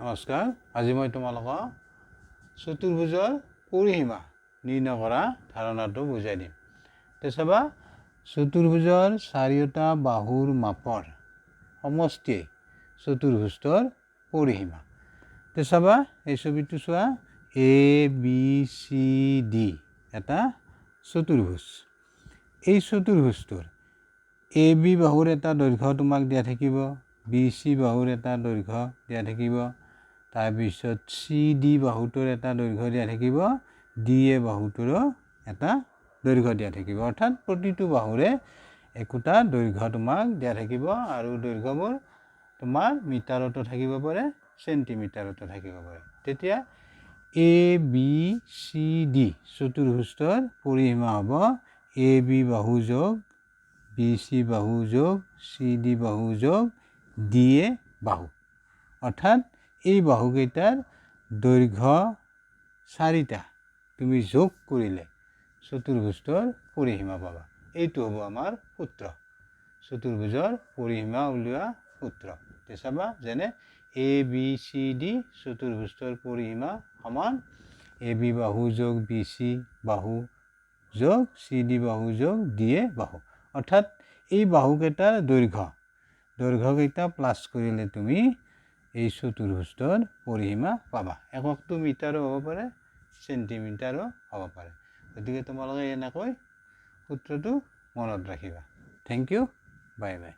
নমস্কাৰ। আজি মই তোমালোকক চতুৰ্ভুজৰ পৰিসীমা নিৰ্ণয় কৰা ধাৰণাটো বুজাই দিম। চাবা, চতুৰ্ভুজৰ চাৰিওটা বাহুৰ মাপৰ সমষ্টিয়ে চতুৰ্ভুজৰ পৰিসীমা। চাবা, এই ছবিটো চোৱা, এ বি চি ডি এটা চতুৰ্ভুজ। এই চতুৰ্ভুজটোৰ এ বি বাহুৰ এটা দৈৰ্ঘ্য তোমাক দিয়া থাকিব, বি চি বাহুৰ এটা দৈৰ্ঘ্য দিয়া থাকিব, তাৰপিছত চি ডি বাহুটোৰ এটা দৈৰ্ঘ্য দিয়া থাকিব, ডি এ বাহুটোৰো এটা দৈৰ্ঘ্য দিয়া থাকিব। অৰ্থাৎ প্ৰতিটো বাহুৰে একোটা দৈৰ্ঘ্য তোমাক দিয়া থাকিব আৰু দৈৰ্ঘ্যবোৰ তোমাৰ মিটাৰতো থাকিব পাৰে, চেণ্টিমিটাৰতো থাকিব পাৰে। তেতিয়া এ বি চি ডি চতুৰ্ভুজৰ পৰিসীমা হ'ব এ বি বাহু যোগ বি চি বাহু যোগ চি ডি বাহু যোগ ডি এ বাহু। অৰ্থাৎ এই বাহুকেইটাৰ দৈৰ্ঘ্য চাৰিটা তুমি যোগ কৰিলে চতুৰ্ভুজৰ পৰিসীমা পাবা। এইটো হ'ব আমাৰ সূত্ৰ, চতুৰ্ভুজৰ পৰিসীমা উলিওৱা সূত্ৰ। চাবা, যেনে এ বি চি ডি চতুৰ্ভুজৰ পৰিসীমা সমান এ বি বাহু যোগ বি চি বাহু যোগ চি ডি বাহু যোগ ডি এ বাহু। অৰ্থাৎ এই বাহুকেইটাৰ দৈৰ্ঘ্যকেইটা প্লাছ কৰিলে তুমি এই চতুৰ্ভুজৰ পৰিসীমা পাবা। এককটো মিটাৰো হ'ব পাৰে, চেণ্টিমিটাৰো হ'ব পাৰে। গতিকে তোমালোকে এনেকৈ সূত্ৰটো মনত ৰাখিবা। Thank you, bye by.